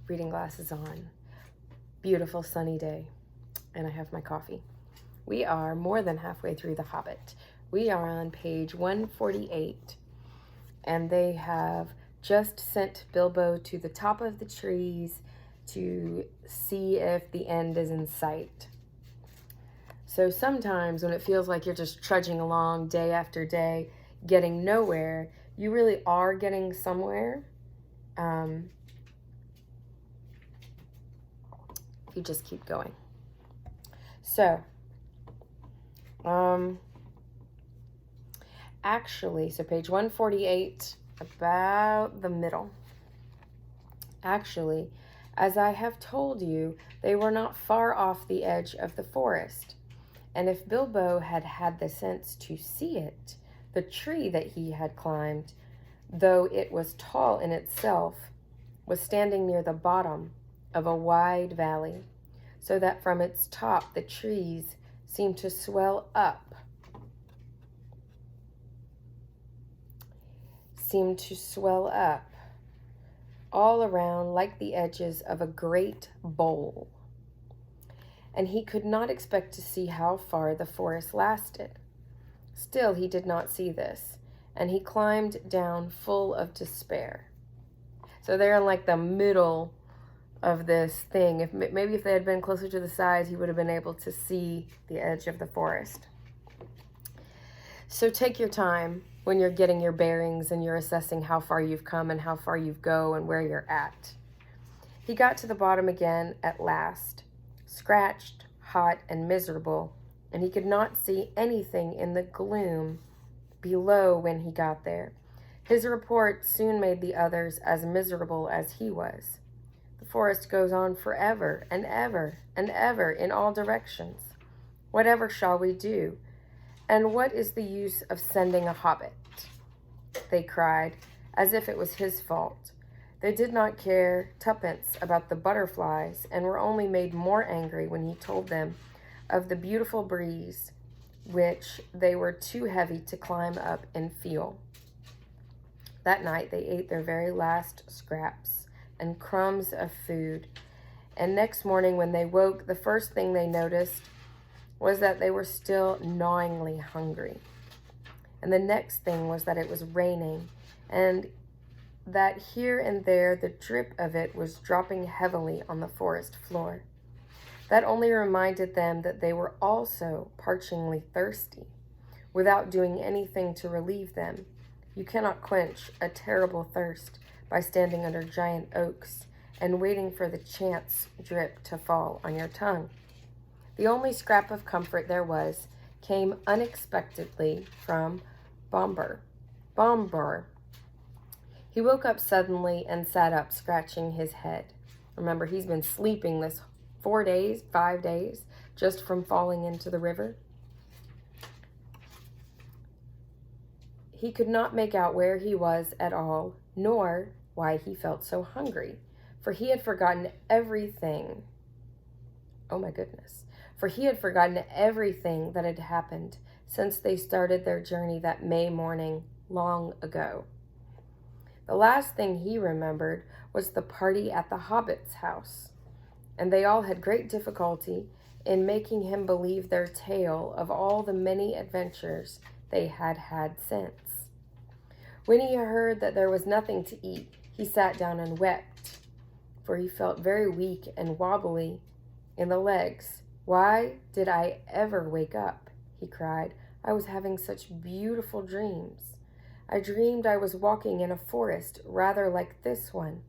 reading glasses on. Beautiful sunny day, and I have my coffee. We are more than halfway through The Hobbit. We are on page 148, and they have just sent Bilbo to the top of the trees to see if the end is in sight. So sometimes when it feels like you're just trudging along day after day, getting nowhere, you really are getting somewhere. If you just keep going. So, actually, so page 148, about the middle. Actually, as I have told you, they were not far off the edge of the forest. And if Bilbo had had the sense to see it, the tree that he had climbed, though it was tall in itself, was standing near the bottom of a wide valley, so that from its top the trees seemed to swell up, all around like the edges of a great bowl. And he could not expect to see how far the forest lasted. Still, he did not see this, and he climbed down full of despair. So they're in like the middle of this thing. Maybe if they had been closer to the sides, he would have been able to see the edge of the forest. So take your time when you're getting your bearings and you're assessing how far you've come and how far you've go and where you're at. He got to the bottom again at last, scratched, hot, and miserable, and he could not see anything in the gloom below when he got there. His report soon made the others as miserable as he was. The forest goes on forever and ever and ever in all directions. Whatever shall we do? And what is the use of sending a hobbit? They cried, as if it was his fault. They did not care tuppence about the butterflies, and were only made more angry when he told them of the beautiful breeze, which they were too heavy to climb up and feel. That night they ate their very last scraps and crumbs of food, and next morning when they woke, the first thing they noticed was that they were still gnawingly hungry. And the next thing was that it was raining, and that here and there the drip of it was dropping heavily on the forest floor. That only reminded them that they were also parchingly thirsty, without doing anything to relieve them. You cannot quench a terrible thirst by standing under giant oaks and waiting for the chance drip to fall on your tongue. The only scrap of comfort there was came unexpectedly from Bombur. He woke up suddenly and sat up, scratching his head. Remember, he's been sleeping this 5 days, just from falling into the river. He could not make out where he was at all, nor why he felt so hungry, for he had forgotten everything. Oh my goodness. For he had forgotten everything that had happened since they started their journey that May morning long ago. The last thing he remembered was the party at the Hobbit's house, and they all had great difficulty in making him believe their tale of all the many adventures they had had since. When he heard that there was nothing to eat, he sat down and wept, for he felt very weak and wobbly in the legs. "Why did I ever wake up?" he cried. "I was having such beautiful dreams. I dreamed I was walking in a forest rather like this one,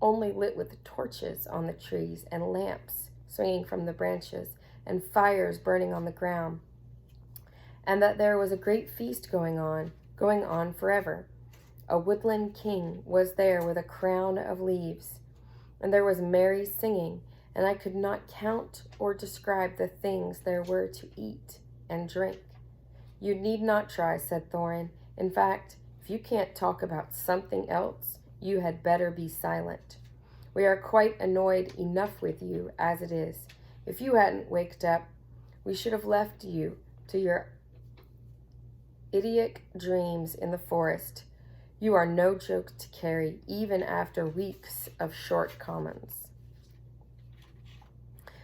only lit with torches on the trees and lamps swinging from the branches and fires burning on the ground, and that there was a great feast going on forever. A woodland king was there with a crown of leaves, and there was merry singing, and I could not count or describe the things there were to eat and drink." "You need not try," said Thorin. "In fact, if you can't talk about something else, you had better be silent. We are quite annoyed enough with you as it is. If you hadn't waked up, we should have left you to your idiotic dreams in the forest. You are no joke to carry, even after weeks of short commons."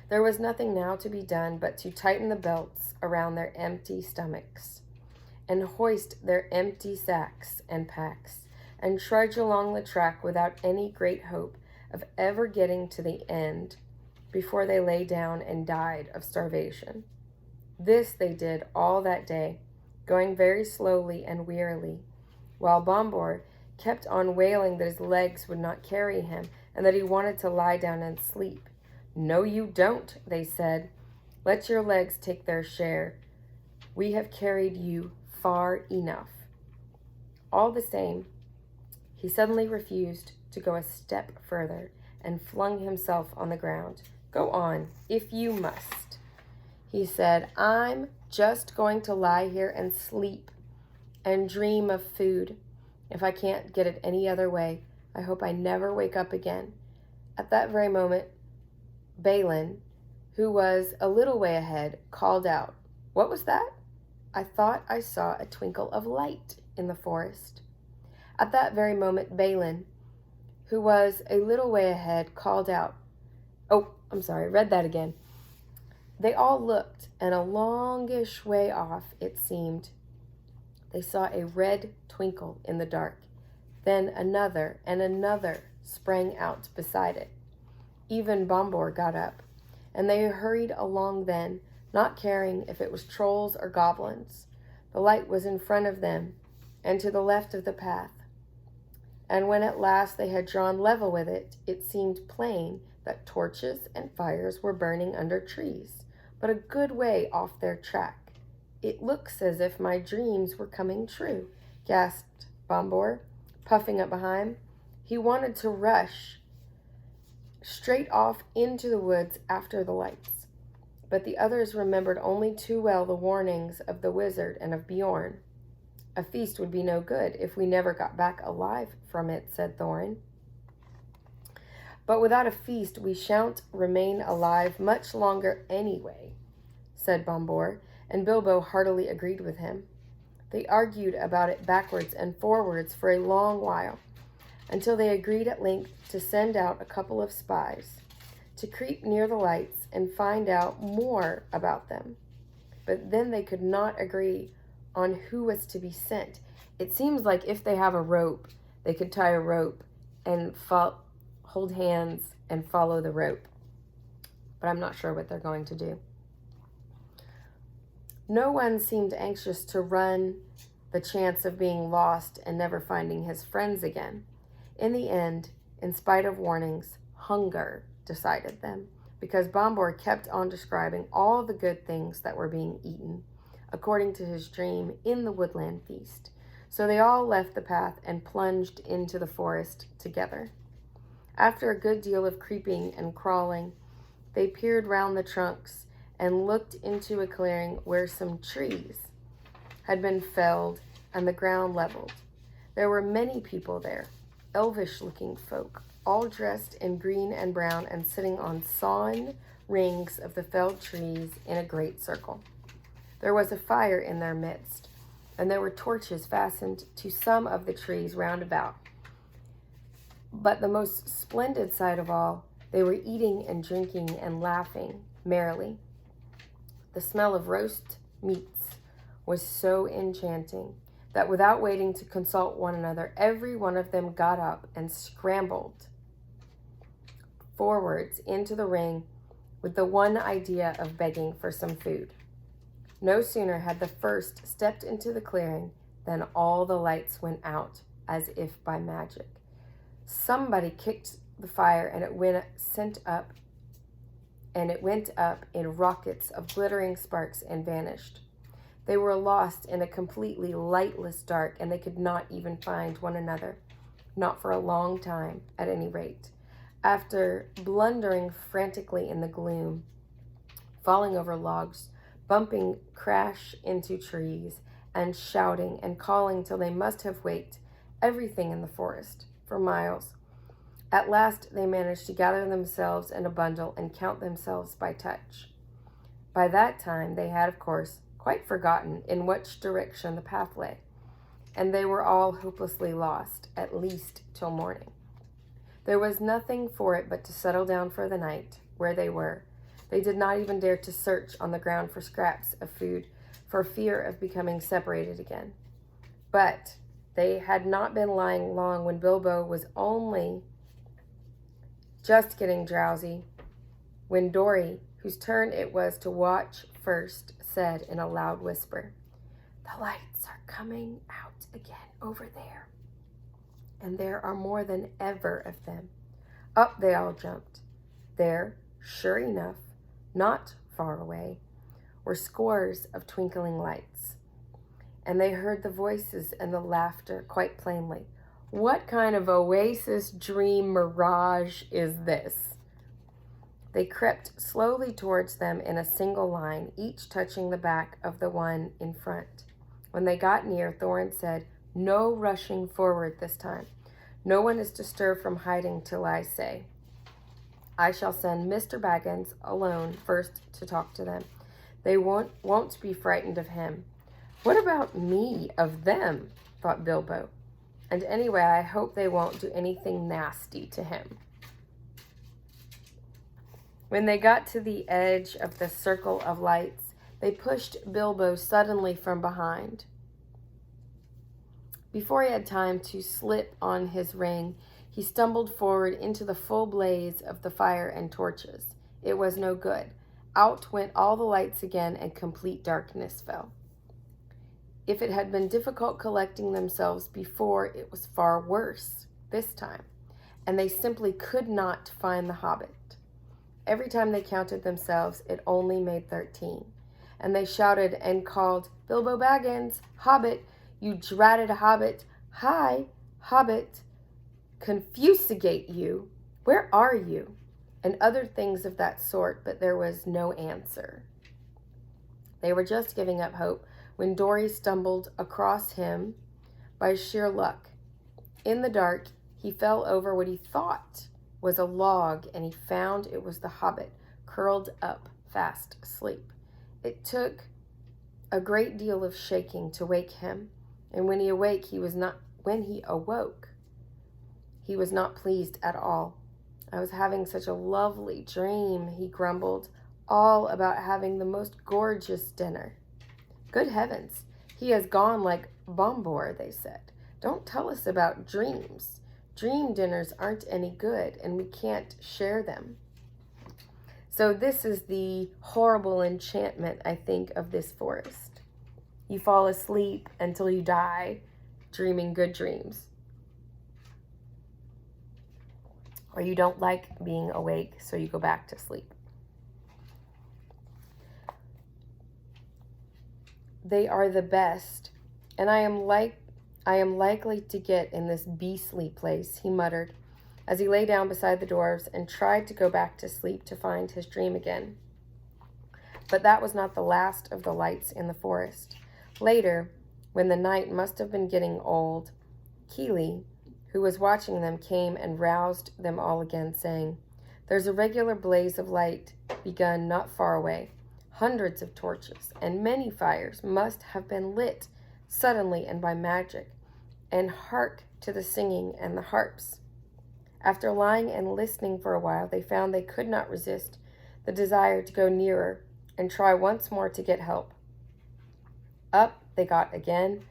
There was nothing now to be done but to tighten the belts around their empty stomachs, and hoist their empty sacks and packs, and trudge along the track without any great hope of ever getting to the end before they lay down and died of starvation. This they did all that day, going very slowly and wearily, while Bombor kept on wailing that his legs would not carry him and that he wanted to lie down and sleep. "No, you don't," they said. "Let your legs take their share. We have carried you far enough." All the same, he suddenly refused to go a step further and flung himself on the ground. "Go on, if you must," he said. "I'm just going to lie here and sleep and dream of food. If I can't get it any other way, I hope I never wake up again." At that very moment, Balin, who was a little way ahead, called out, "What was that? I thought I saw a twinkle of light in the forest." At that very moment, Balin, who was a little way ahead, called out, read that again. They all looked, and a longish way off, it seemed, they saw a red twinkle in the dark. Then another and another sprang out beside it. Even Bombor got up, and they hurried along then, not caring if it was trolls or goblins. The light was in front of them and to the left of the path. And when at last they had drawn level with it, it seemed plain that torches and fires were burning under trees, but a good way off their track. "It looks as if my dreams were coming true," gasped Bombor, puffing up behind. He wanted to rush straight off into the woods after the lights, but the others remembered only too well the warnings of the wizard and of Bjorn. "A feast would be no good if we never got back alive from it," said Thorin. "But without a feast we shan't remain alive much longer anyway," said Bombor, and Bilbo heartily agreed with him. They argued about it backwards and forwards for a long while, until they agreed at length to send out a couple of spies to creep near the lights and find out more about them. But then they could not agree on who was to be sent. It seems like if they have a rope, they could tie a rope and hold hands and follow the rope. But I'm not sure what they're going to do. No one seemed anxious to run the chance of being lost and never finding his friends again. In the end, in spite of warnings, hunger decided them, because Bombor kept on describing all the good things that were being eaten, according to his dream, in the woodland feast. So they all left the path and plunged into the forest together. After a good deal of creeping and crawling, they peered round the trunks and looked into a clearing where some trees had been felled and the ground leveled. There were many people there, elvish-looking folk, all dressed in green and brown and sitting on sawn rings of the felled trees in a great circle. There was a fire in their midst, and there were torches fastened to some of the trees round about. But the most splendid sight of all, they were eating and drinking and laughing merrily. The smell of roast meats was so enchanting that without waiting to consult one another, every one of them got up and scrambled forwards into the ring with the one idea of begging for some food. No sooner had the first stepped into the clearing than all the lights went out as if by magic. Somebody kicked the fire and it went up in rockets of glittering sparks and vanished. They were lost in a completely lightless dark, and they could not even find one another, not for a long time, at any rate. After blundering frantically in the gloom, falling over logs, bumping crash into trees, and shouting and calling till they must have waked everything in the forest for miles, at last they managed to gather themselves in a bundle and count themselves by touch. By that time they had, of course, quite forgotten in which direction the path lay, and they were all hopelessly lost, at least till morning. There was nothing for it but to settle down for the night where they were. They did not even dare to search on the ground for scraps of food for fear of becoming separated again. But they had not been lying long when Bilbo was only just getting drowsy, when Dory, whose turn it was to watch first, said in a loud whisper, "The lights are coming out again over there, and there are more than ever of them." Up they all jumped. There, sure enough, not far away, were scores of twinkling lights, and they heard the voices and the laughter quite plainly. What kind of oasis dream mirage is this? They crept slowly towards them in a single line, each touching the back of the one in front. When they got near, Thorin said, "No rushing forward this time. No one is to stir from hiding till I say. I shall send Mr. Baggins alone first to talk to them. They won't be frightened of him." "What about me of them?" thought Bilbo. "And anyway, I hope they won't do anything nasty to him." When they got to the edge of the circle of lights, they pushed Bilbo suddenly from behind. Before he had time to slip on his ring, he stumbled forward into the full blaze of the fire and torches. It was no good. Out went all the lights again, and complete darkness fell. If it had been difficult collecting themselves before, it was far worse this time, and they simply could not find the Hobbit. Every time they counted themselves, it only made 13, and they shouted and called, "Bilbo Baggins, Hobbit, you dratted Hobbit, hi, Hobbit, confusegate you, where are you?" and other things of that sort, but there was no answer. They were just giving up hope when Dory stumbled across him by sheer luck. In the dark, he fell over what he thought was a log, and he found it was the Hobbit, curled up, fast asleep. It took a great deal of shaking to wake him, and when he awoke, he was not pleased at all. "I was having such a lovely dream," he grumbled, "all about having the most gorgeous dinner." "Good heavens, he has gone like Bombor," they said. "Don't tell us about dreams. Dream dinners aren't any good, and we can't share them." So this is the horrible enchantment, I think, of this forest. You fall asleep until you die, dreaming good dreams. Or you don't like being awake, so you go back to sleep. "They are the best, and I am likely to get in this beastly place," he muttered, as he lay down beside the dwarves and tried to go back to sleep to find his dream again. But that was not the last of the lights in the forest. Later, when the night must have been getting old, Keely, who was watching them, came and roused them all again, saying, "There's a regular blaze of light begun not far away. Hundreds of torches and many fires must have been lit suddenly and by magic, and hark to the singing and the harps." After lying and listening for a while, they found they could not resist the desire to go nearer and try once more to get help. Up they got again,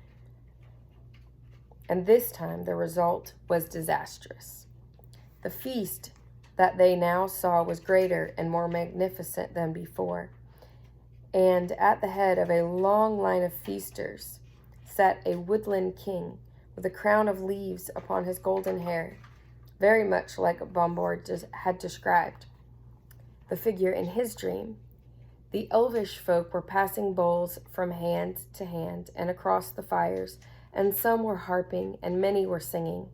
and this time the result was disastrous. The feast that they now saw was greater and more magnificent than before, and at the head of a long line of feasters sat a woodland king with a crown of leaves upon his golden hair, very much like Bombor had described the figure in his dream. The elvish folk were passing bowls from hand to hand and across the fires, and some were harping and many were singing.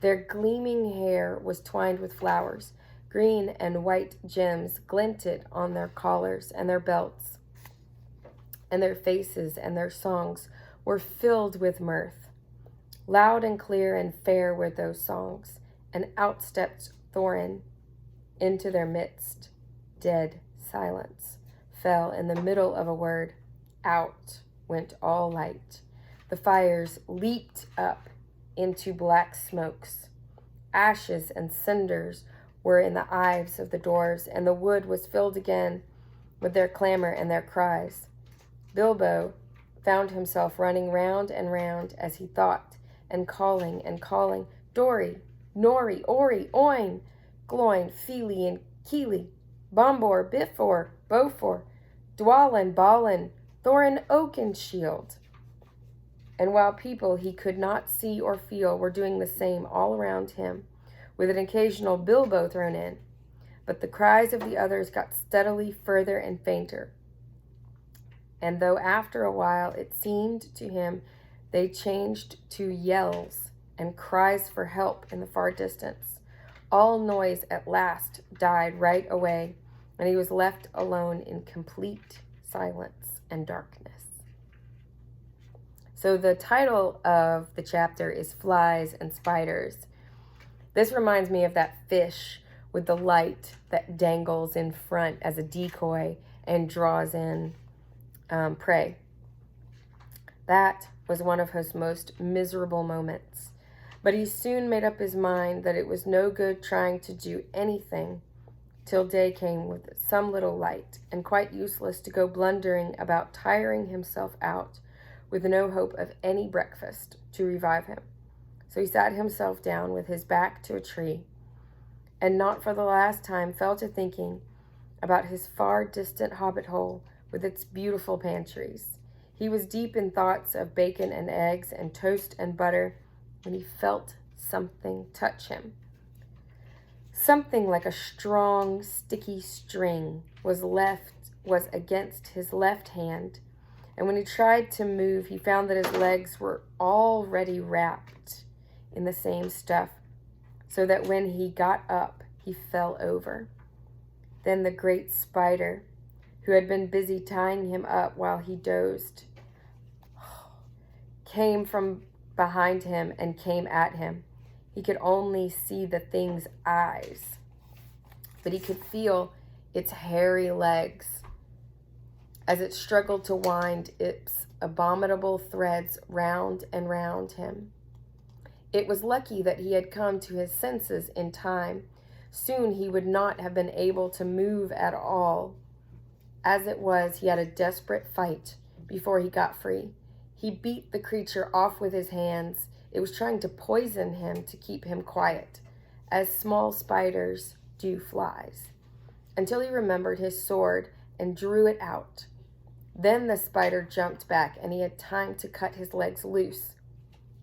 Their gleaming hair was twined with flowers. Green and white gems glinted on their collars and their belts, and their faces and their songs were filled with mirth. Loud and clear and fair were those songs, and out stepped Thorin into their midst. Dead silence fell in the middle of a word. Out went all light. The fires leaped up into black smokes. Ashes and cinders were in the eyes of the dwarves, and the wood was filled again with their clamor and their cries. Bilbo found himself running round and round as he thought, and calling, Dory, Nori, Ori, Oin, Gloin, Fili, and Kili, Bombor, Bifor, Bofor, Dwalin, Balin, Thorin, Oakenshield. And while people he could not see or feel were doing the same all around him, with an occasional Bilbo thrown in, but the cries of the others got steadily further and fainter. And though after a while it seemed to him they changed to yells and cries for help in the far distance, all noise at last died right away, and he was left alone in complete silence and darkness. So the title of the chapter is Flies and Spiders. This reminds me of that fish with the light that dangles in front as a decoy and draws in prey. That was one of his most miserable moments. But he soon made up his mind that it was no good trying to do anything till day came with some little light, and quite useless to go blundering about tiring himself out with no hope of any breakfast to revive him. So he sat himself down with his back to a tree, and not for the last time fell to thinking about his far distant hobbit hole with its beautiful pantries. He was deep in thoughts of bacon and eggs and toast and butter when he felt something touch him. Something like a strong, sticky string was against his left hand, and when he tried to move, he found that his legs were already wrapped in the same stuff, so that when he got up, he fell over. Then the great spider, who had been busy tying him up while he dozed, came from behind him and came at him. He could only see the thing's eyes, but he could feel its hairy legs as it struggled to wind its abominable threads round and round him. It was lucky that he had come to his senses in time. Soon he would not have been able to move at all. As it was, he had a desperate fight before he got free. He beat the creature off with his hands. It was trying to poison him to keep him quiet, as small spiders do flies, until he remembered his sword and drew it out. Then the spider jumped back, and he had time to cut his legs loose.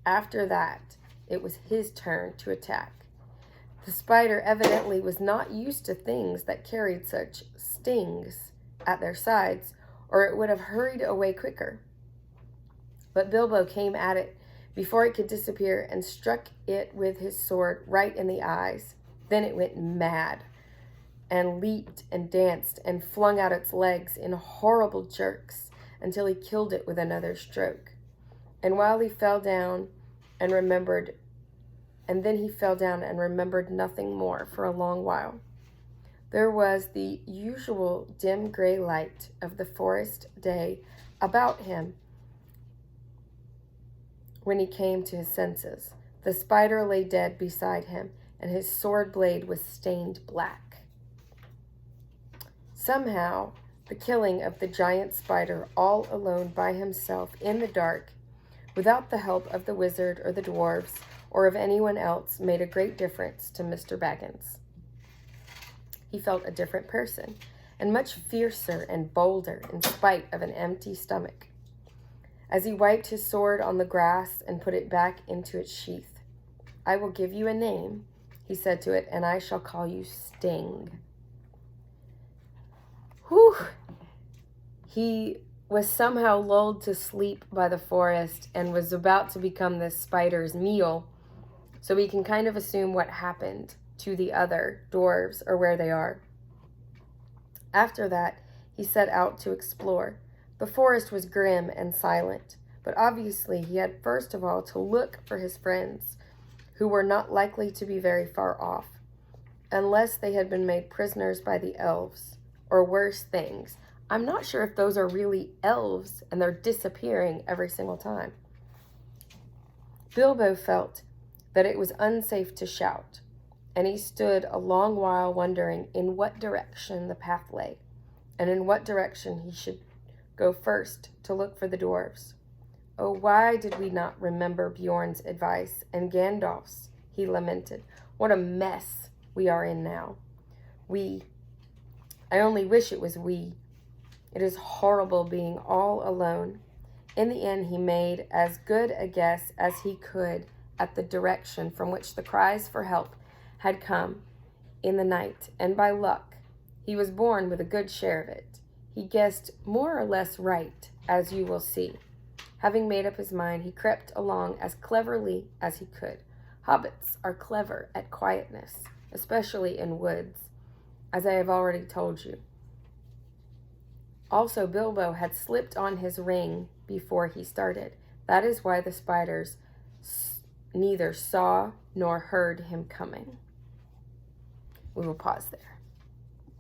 After that, it was his turn to attack. The spider evidently was not used to things that carried such stings at their sides, or it would have hurried away quicker. But Bilbo came at it before it could disappear and struck it with his sword right in the eyes. Then it went mad and leaped and danced and flung out its legs in horrible jerks until he killed it with another stroke. And while he fell down and remembered, nothing more for a long while. There was the usual dim gray light of the forest day about him when he came to his senses. The spider lay dead beside him, and his sword blade was stained black. Somehow, the killing of the giant spider all alone by himself in the dark, without the help of the wizard or the dwarves or of anyone else, made a great difference to Mr. Baggins. He felt a different person, and much fiercer and bolder in spite of an empty stomach. As he wiped his sword on the grass and put it back into its sheath, "I will give you a name," he said to it, "and I shall call you Sting." Whew! He was somehow lulled to sleep by the forest and was about to become this spider's meal, so we can kind of assume what happened to the other dwarves or where they are. After that, he set out to explore. The forest was grim and silent, but obviously he had first of all to look for his friends, who were not likely to be very far off, unless they had been made prisoners by the elves, or worse things. I'm not sure if those are really elves and they're disappearing every single time. Bilbo felt that it was unsafe to shout, and he stood a long while wondering in what direction the path lay, and in what direction he should go first to look for the dwarves. Oh, why did we not remember Bjorn's advice and Gandalf's? He lamented. What a mess we are in now. I only wish it was we. It is horrible being all alone. In the end, he made as good a guess as he could at the direction from which the cries for help had come in the night, and by luck, he was born with a good share of it. He guessed more or less right, as you will see. Having made up his mind, he crept along as cleverly as he could. Hobbits are clever at quietness, especially in woods, as I have already told you. Also, Bilbo had slipped on his ring before he started. That is why the spiders neither saw nor heard him coming. We will pause there.